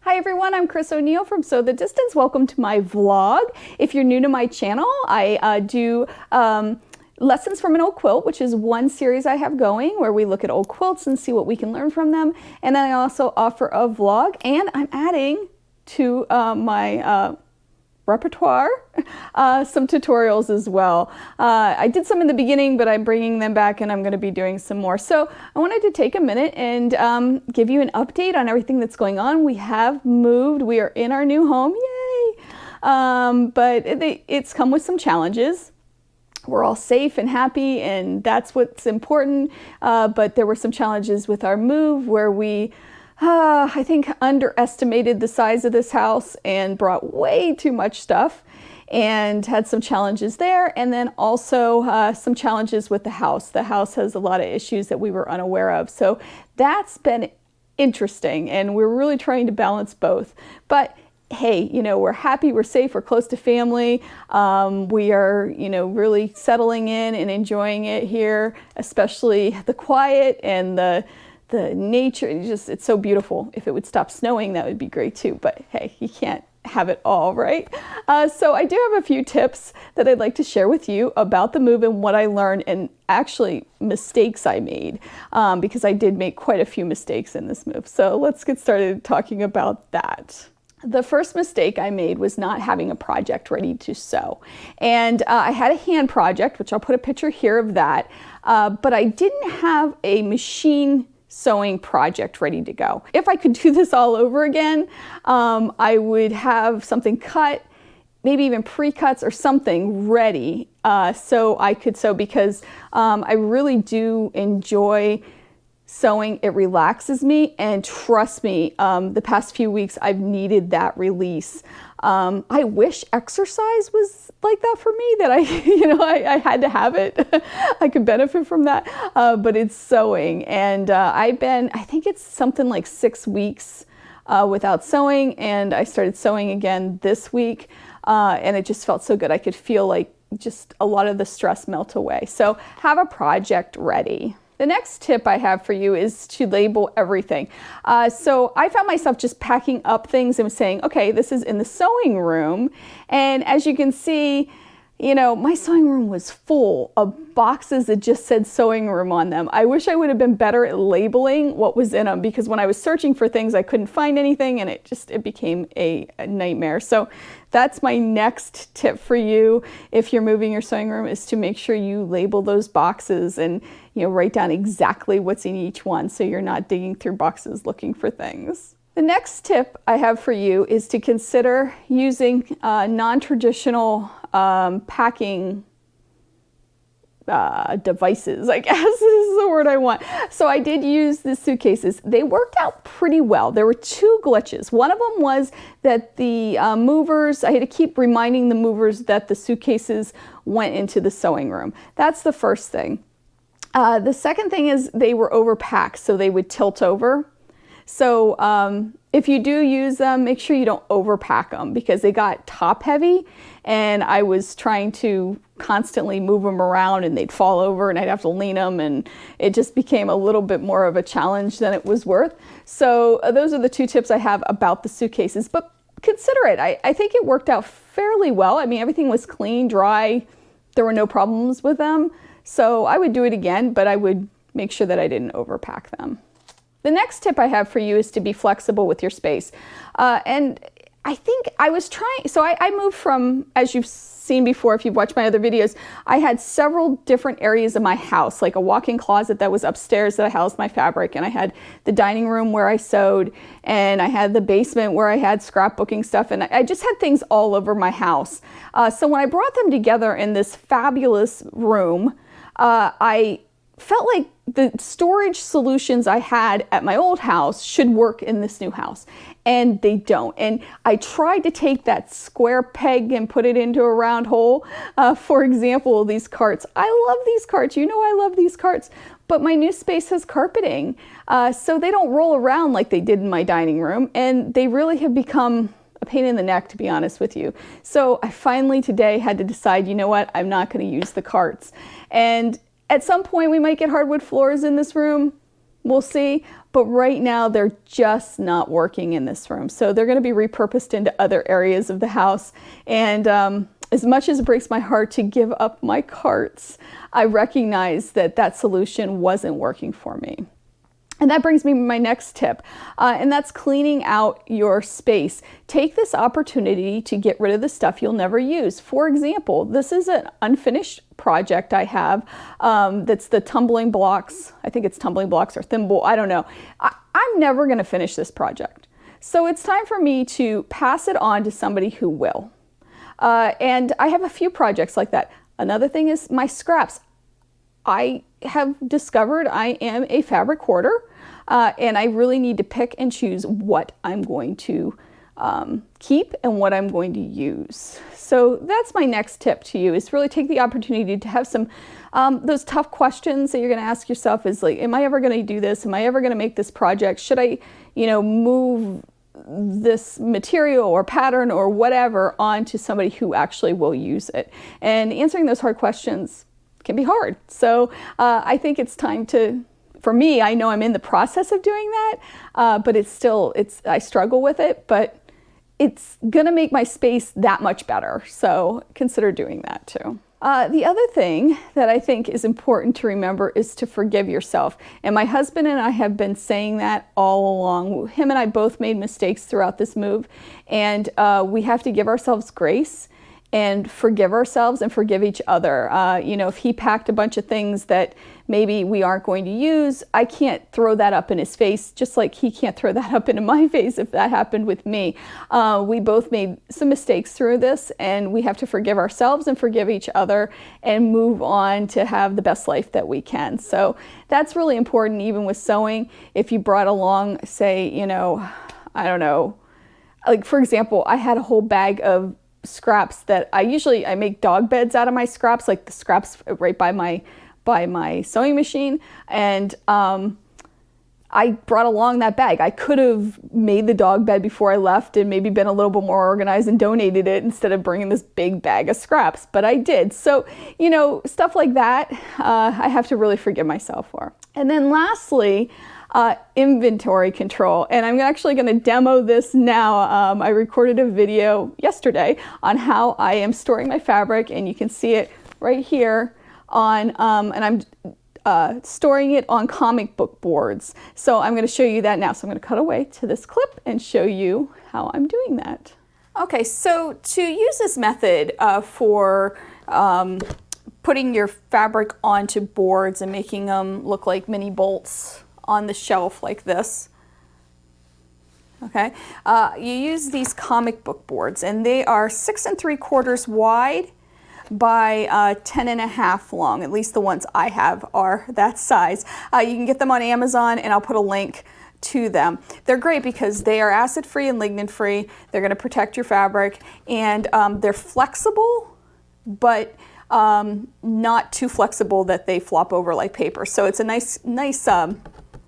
Hi everyone, I'm Chris O'Neill from Sew the Distance. Welcome to my vlog. If you're new to my channel, I do Lessons from an Old Quilt, which is one series I have going where we look at old quilts and see what we can learn from them. And then I also offer a vlog, and I'm adding to my repertoire some tutorials as well. I did some in the beginning, but I'm bringing them back and I'm going to be doing some more. So I wanted to take a minute and give you an update on everything that's going on. We have moved. We are in our new home. Yay! But it's come with some challenges. We're all safe and happy, and that's what's important. But there were some challenges with our move where we I think underestimated the size of this house and brought way too much stuff and had some challenges there. And then also some challenges with the house. The house has a lot of issues that we were unaware of. So that's been interesting, and we're really trying to balance both. But hey, you know, we're happy, we're safe, we're close to family. We are, you know, really settling in and enjoying it here, especially the quiet and the nature. It's so beautiful. If it would stop snowing, that would be great too. But hey, you can't have it all, right? So I do have a few tips that I'd like to share with you about the move and what I learned, and actually mistakes I made, because I did make quite a few mistakes in this move. So let's get started talking about that. The first mistake I made was not having a project ready to sew. And I had a hand project, which I'll put a picture here of that, but I didn't have a machine sewing project ready to go. If I could do this all over again, I would have something cut, maybe even pre-cuts or something ready so I could sew, because I really do enjoy sewing. It relaxes me, and trust me, the past few weeks I've needed that release. I wish exercise was like that for me, that I had to have it. I could benefit from that, but it's sewing, and I think it's something like 6 weeks without sewing, and I started sewing again this week, and it just felt so good. I could feel like just a lot of the stress melt away. So have a project ready. The next tip I have for you is to label everything. So I found myself just packing up things and saying, okay, this is in the sewing room. And as you can see, you know, my sewing room was full of boxes that just said sewing room on them. I wish I would have been better at labeling what was in them, because when I was searching for things, I couldn't find anything, and it became a nightmare. So that's my next tip for you if you're moving your sewing room, is to make sure you label those boxes and, you know, write down exactly what's in each one, so you're not digging through boxes looking for things. The next tip I have for you is to consider using non-traditional packing devices, I guess is the word I want. So I did use the suitcases. They worked out pretty well. There were two glitches. One of them was that the movers, I had to keep reminding the movers that the suitcases went into the sewing room. That's the first thing. The second thing is they were overpacked, so they would tilt over. So if you do use them, make sure you don't overpack them, because they got top heavy, and I was trying to constantly move them around and they'd fall over and I'd have to lean them, and it just became a little bit more of a challenge than it was worth. So those are the two tips I have about the suitcases, but consider it. I think it worked out fairly well. I mean, everything was clean, dry. There were no problems with them. So I would do it again, but I would make sure that I didn't overpack them. The next tip I have for you is to be flexible with your space. And I think I was trying, so I moved from, as you've seen before, if you've watched my other videos, I had several different areas of my house, like a walk-in closet that was upstairs that I housed my fabric, and I had the dining room where I sewed, and I had the basement where I had scrapbooking stuff, and I just had things all over my house. So when I brought them together in this fabulous room, I felt like the storage solutions I had at my old house should work in this new house, and they don't. And I tried to take that square peg and put it into a round hole. For example, these carts. I love these carts. You know I love these carts. But my new space has carpeting, so they don't roll around like they did in my dining room, and they really have become a pain in the neck, to be honest with you. So I finally today had to decide, you know what, I'm not going to use the carts. And at some point we might get hardwood floors in this room. We'll see, but right now they're just not working in this room. So they're going to be repurposed into other areas of the house. And as much as it breaks my heart to give up my carts, I recognize that that solution wasn't working for me. And that brings me to my next tip, and that's cleaning out your space. Take this opportunity to get rid of the stuff you'll never use. For example, this is an unfinished project I have that's the tumbling blocks. I think it's tumbling blocks or thimble, I don't know. I'm never going to finish this project. So it's time for me to pass it on to somebody who will. And I have a few projects like that. Another thing is my scraps. I have discovered I am a fabric hoarder, and I really need to pick and choose what I'm going to keep and what I'm going to use. So that's my next tip to you, is really take the opportunity to have some those tough questions that you're going to ask yourself is like, am I ever going to do this? Am I ever going to make this project? Should I, move this material or pattern or whatever onto somebody who actually will use it? And answering those hard questions can be hard. So I think it's time for me, I know I'm in the process of doing that, but I struggle with it, but it's gonna make my space that much better. So consider doing that too. The other thing that I think is important to remember is to forgive yourself. And my husband and I have been saying that all along. Him and I both made mistakes throughout this move, and we have to give ourselves grace and forgive ourselves and forgive each other. If he packed a bunch of things that maybe we aren't going to use, I can't throw that up in his face, just like he can't throw that up into my face if that happened with me. We both made some mistakes through this, and we have to forgive ourselves and forgive each other and move on to have the best life that we can. So that's really important, even with sewing. If you brought along, say, I don't know, like for example, I had a whole bag of scraps that I make dog beds out of my scraps, like the scraps right by my sewing machine, and I brought along that bag. I could have made the dog bed before I left and maybe been a little bit more organized and donated it instead of bringing this big bag of scraps, but I did. So, stuff like that, I have to really forgive myself for. And then lastly, inventory control. And I'm actually going to demo this now. I recorded a video yesterday on how I am storing my fabric, and you can see it right here on, and I'm storing it on comic book boards. So I'm going to show you that now. So I'm going to cut away to this clip and show you how I'm doing that. Okay, so to use this method for putting your fabric onto boards and making them look like mini bolts on the shelf like this, okay, you use these comic book boards, and they are 6 3/4 wide by 10 1/2 long. At least the ones I have are that size. You can get them on Amazon, and I'll put a link to them. They're great because they are acid-free and lignin-free. They're going to protect your fabric, and they're flexible, but not too flexible that they flop over like paper. So it's a nice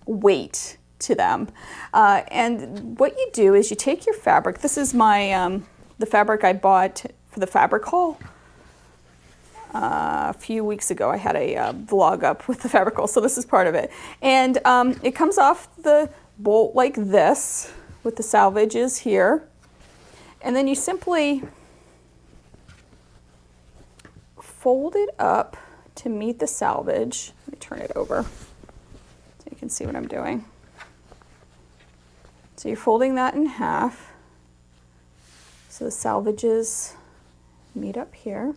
weight to them. And what you do is you take your fabric. This is my the fabric I bought for the fabric haul. A few weeks ago I had a vlog up with the fabric haul, so this is part of it. And it comes off the bolt like this with the salvages here. And then you simply fold it up to meet the salvage. Let me turn it over so you can see what I'm doing. So you're folding that in half so the salvages meet up here.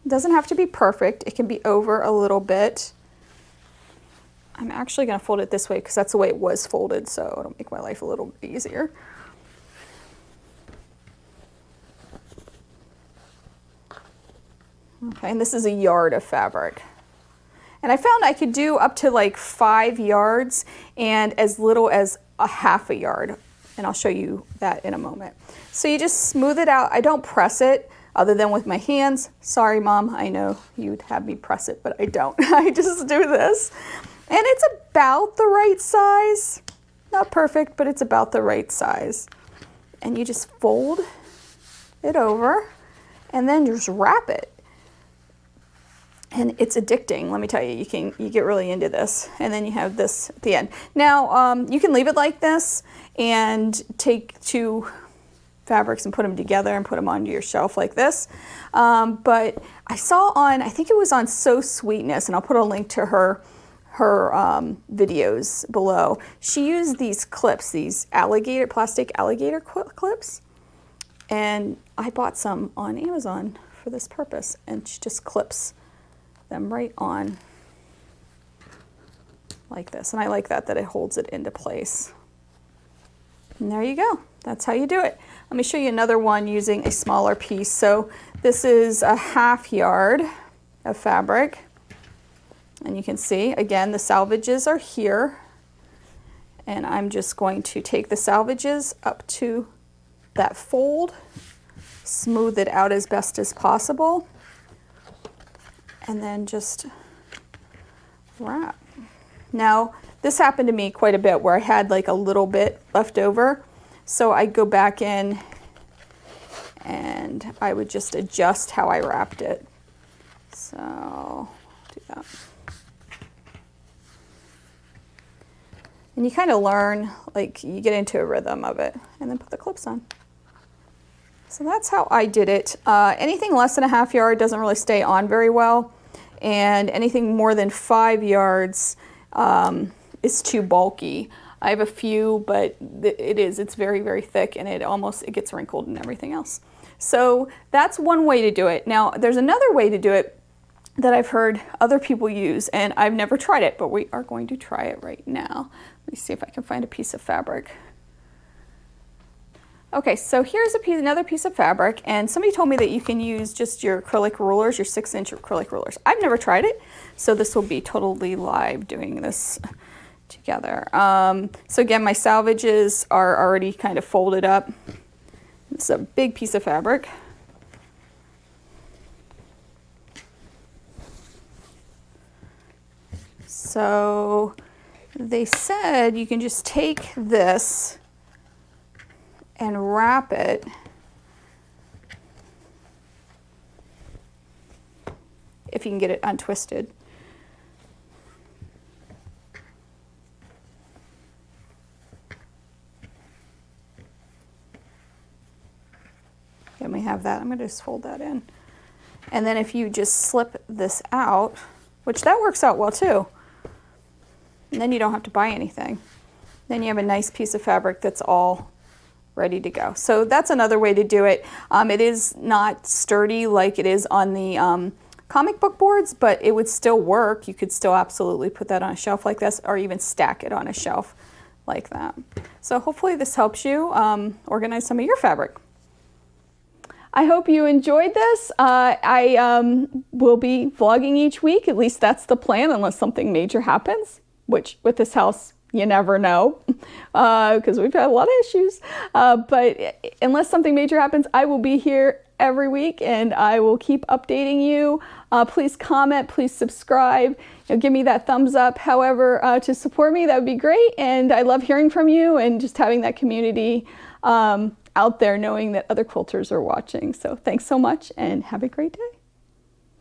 It doesn't have to be perfect. It can be over a little bit. I'm actually going to fold it this way because that's the way it was folded, so it'll make my life a little easier. Okay, and this is a yard of fabric. And I found I could do up to like 5 yards and as little as a half a yard. And I'll show you that in a moment. So you just smooth it out. I don't press it other than with my hands. Sorry, Mom, I know you'd have me press it, but I don't. I just do this. And it's about the right size. Not perfect, but it's about the right size. And you just fold it over and then just wrap it. And it's addicting, let me tell you. You get really into this. And then you have this at the end. Now, you can leave it like this and take 2 fabrics and put them together and put them onto your shelf like this. But I saw on, I think it was on So Sweetness, and I'll put a link to her videos below. She used these clips, these plastic alligator clips. And I bought some on Amazon for this purpose. And she just clips them right on like this. And I like that it holds it into place. And there you go. That's how you do it. Let me show you another one using a smaller piece. So this is a 1/2 yard of fabric. And you can see, again, the salvages are here. And I'm just going to take the salvages up to that fold, smooth it out as best as possible, and then just wrap. Now, this happened to me quite a bit where I had like a little bit left over. So I'd go back in and I would just adjust how I wrapped it. So, do that. And you kind of learn, like you get into a rhythm of it, and then put the clips on. So that's how I did it. Anything less than a 1/2 yard doesn't really stay on very well. And anything more than 5 yards is too bulky. I have a few, but it's very, very thick, and it gets wrinkled and everything else. So that's one way to do it. Now, there's another way to do it that I've heard other people use, and I've never tried it, but we are going to try it right now. Let me see if I can find a piece of fabric. Okay, so here's another piece of fabric, and somebody told me that you can use just your acrylic rulers, your 6-inch acrylic rulers. I've never tried it, so this will be totally live doing this together. So again, my salvages are already kind of folded up. This is a big piece of fabric. So they said you can just take this and wrap it if you can get it untwisted. And we have that. I'm going to just fold that in. And then if you just slip this out, which that works out well too, and then you don't have to buy anything. Then you have a nice piece of fabric that's all ready to go. So that's another way to do it. It is not sturdy like it is on the comic book boards, but it would still work. You could still absolutely put that on a shelf like this, or even stack it on a shelf like that. So hopefully this helps you organize some of your fabric. I hope you enjoyed this. I will be vlogging each week, at least that's the plan, unless something major happens, which with this house, you never know, because we've had a lot of issues. But unless something major happens, I will be here every week, and I will keep updating you. Please comment, please subscribe, give me that thumbs up. However, to support me, that would be great. And I love hearing from you and just having that community out there, knowing that other quilters are watching. So thanks so much, and have a great day.